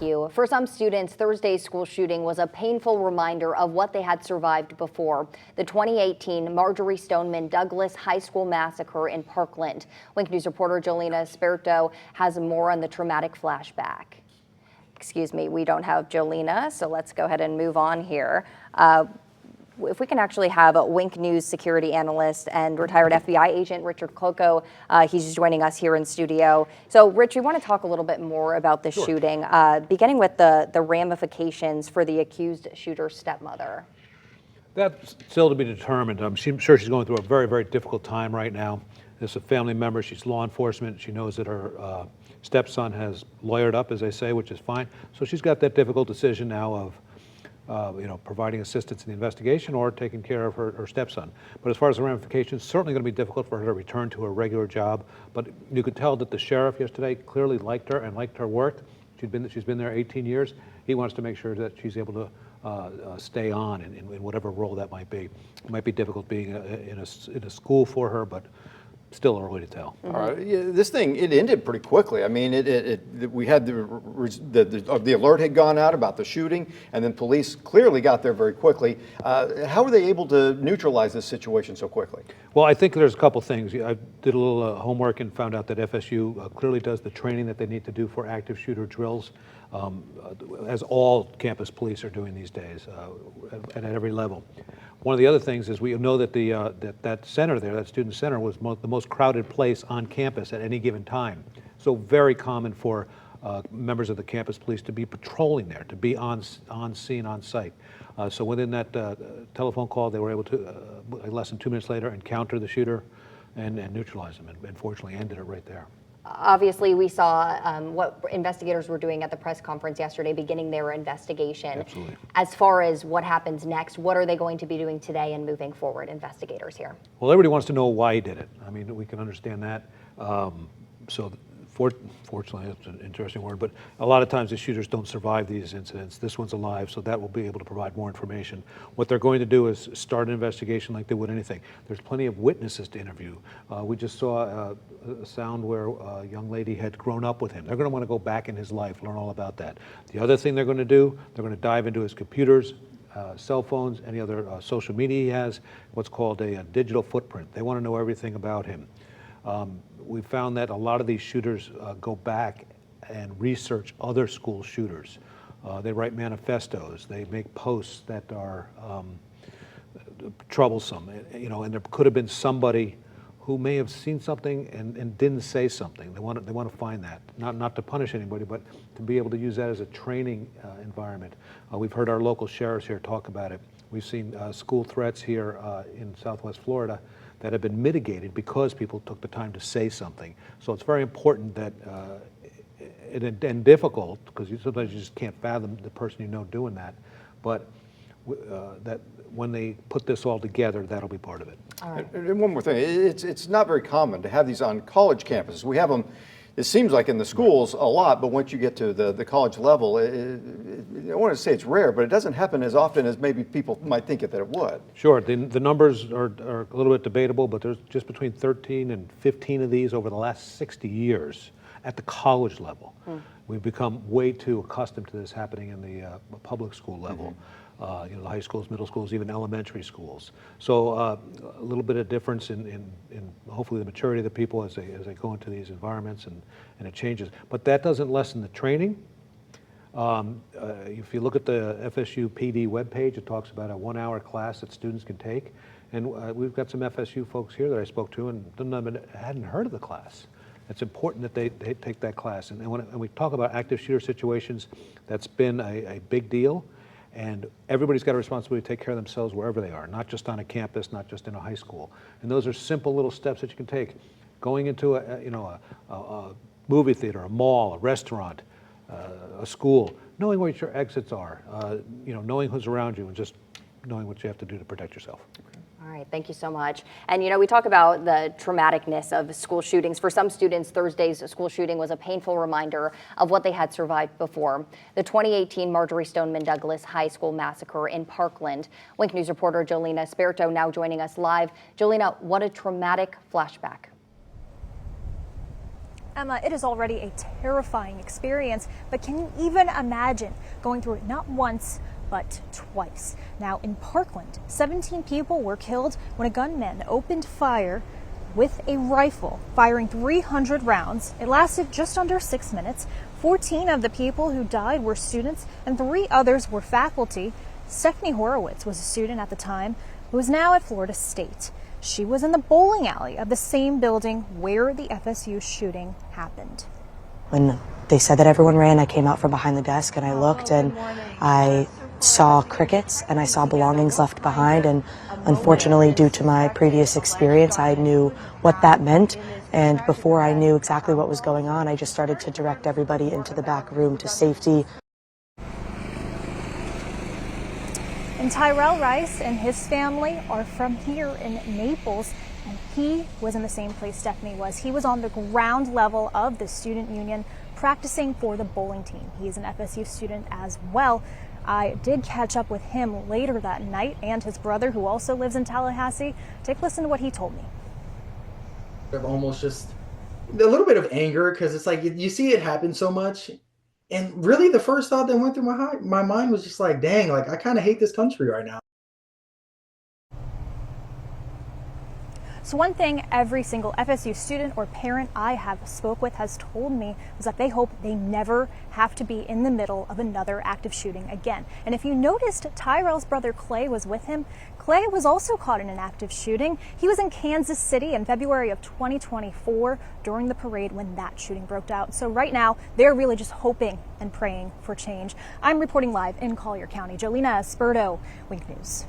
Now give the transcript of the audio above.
You. For some students, Thursday's school shooting was a painful reminder of what they had survived before. The 2018 Marjory Stoneman Douglas High School massacre in Parkland. Wink News reporter Jolena Esperto has more on the traumatic flashback. Excuse me, we don't have Jolena, so let's go ahead and move on here. If we can actually have a Wink News security analyst and retired FBI agent Richard Cloco, he's joining us here in studio. So, Rich, we want to talk a little bit more about the shooting, beginning with the ramifications for the accused shooter's stepmother. That's still to be determined. I'm sure she's going through a very, very difficult time right now. As a family member, she's law enforcement. She knows that her stepson has lawyered up, as they say, which is fine. So she's got that difficult decision now of providing assistance in the investigation or taking care of her stepson. But as far as the ramifications, certainly going to be difficult for her to return to her regular job. But you could tell that the sheriff yesterday clearly liked her and liked her work. She's been there 18 years. He wants to make sure that she's able to stay on in whatever role that might be. It might be difficult being in a school for her, but still early to tell. All right. Yeah, this thing, it ended pretty quickly. I mean, we had the alert had gone out about the shooting, and then police clearly got there very quickly. How were they able to neutralize this situation so quickly? Well, I think there's a couple things. I did a little homework and found out that FSU clearly does the training that they need to do for active shooter drills, as all campus police are doing these days, at every level. One of the other things is we know that that center there, that student center, was the most crowded place on campus at any given time. So very common for members of the campus police to be patrolling there, to be on scene, on site. So within that telephone call, they were able to, less than 2 minutes later, encounter the shooter and neutralize him, and fortunately ended it right there. Obviously, we saw what investigators were doing at the press conference yesterday, beginning their investigation. Absolutely. As far as what happens next, what are they going to be doing today and moving forward, investigators here? Well, everybody wants to know why he did it. I mean, we can understand that. Fortunately, that's an interesting word, but a lot of times the shooters don't survive these incidents. This one's alive, so that will be able to provide more information. What they're going to do is start an investigation like they would anything. There's plenty of witnesses to interview. We just saw a sound where a young lady had grown up with him. They're going to want to go back in his life, learn all about that. The other thing they're going to do, they're going to dive into his computers, cell phones, any other social media he has, what's called a digital footprint. They want to know everything about him. We found that a lot of these shooters go back and research other school shooters. They write manifestos. They make posts that are troublesome. And there could have been somebody who may have seen something and didn't say something. They want to find that, not to punish anybody, but to be able to use that as a training environment. We've heard our local sheriffs here talk about it. We've seen school threats here in Southwest Florida that have been mitigated because people took the time to say something. So it's very important that, and difficult, because sometimes you just can't fathom the person you know doing that, but that when they put this all together, that'll be part of it. All right. And one more thing, it's not very common to have these on college campuses. We have them, it seems like in the schools a lot, but once you get to the college level, I don't want to say it's rare, but it doesn't happen as often as maybe people might think that it would. Sure, the numbers are a little bit debatable, but there's just between 13 and 15 of these over the last 60 years at the college level. We've become way too accustomed to this happening in the public school level. The high schools, middle schools, even elementary schools. So a little bit of difference in hopefully the maturity of the people as they go into these environments, and it changes. But that doesn't lessen the training. If you look at the FSU PD webpage, it talks about a 1-hour class that students can take. And we've got some FSU folks here that I spoke to and hadn't heard of the class. It's important that they take that class. And when we talk about active shooter situations, that's been a big deal. And everybody's got a responsibility to take care of themselves wherever they are, not just on a campus, not just in a high school. And those are simple little steps that you can take. Going into a movie theater, a mall, a restaurant, a school, knowing where your exits are, knowing who's around you, and just knowing what you have to do to protect yourself. All right, thank you so much. And we talk about the traumaticness of school shootings. For some students, Thursday's school shooting was a painful reminder of what they had survived before. The 2018 Marjory Stoneman Douglas High School massacre in Parkland. Wink News reporter Jolena Esperto now joining us live. Jolena, what a traumatic flashback. Emma, it is already a terrifying experience, but can you even imagine going through it not once, but twice? Now, in Parkland, 17 people were killed when a gunman opened fire with a rifle, firing 300 rounds. It lasted just under 6 minutes. 14 of the people who died were students, and 3 others were faculty. Stephanie Horowitz was a student at the time, who is now at Florida State. She was in the bowling alley of the same building where the FSU shooting happened. When they said that everyone ran, I came out from behind the desk and I looked and I saw crickets and I saw belongings left behind, and unfortunately, due to my previous experience, I knew what that meant, and before I knew exactly what was going on, I just started to direct everybody into the back room to safety. And Tyrell Rice and his family are from here in Naples, and he was in the same place Stephanie was. He was on the ground level of the student union practicing for the bowling team. He is an FSU student as well. I did catch up with him later that night and his brother, who also lives in Tallahassee. Take a listen to what he told me. Almost just a little bit of anger, because it's like you see it happen so much. And really the first thought that went through my mind was just like, dang, like I kind of hate this country right now. So one thing every single FSU student or parent I have spoke with has told me was that they hope they never have to be in the middle of another active shooting again. And if you noticed, Tyrell's brother Clay was with him. Clay was also caught in an active shooting. He was in Kansas City in February of 2024 during the parade when that shooting broke out. So right now, they're really just hoping and praying for change. I'm reporting live in Collier County. Jolena Esperto, Wink News.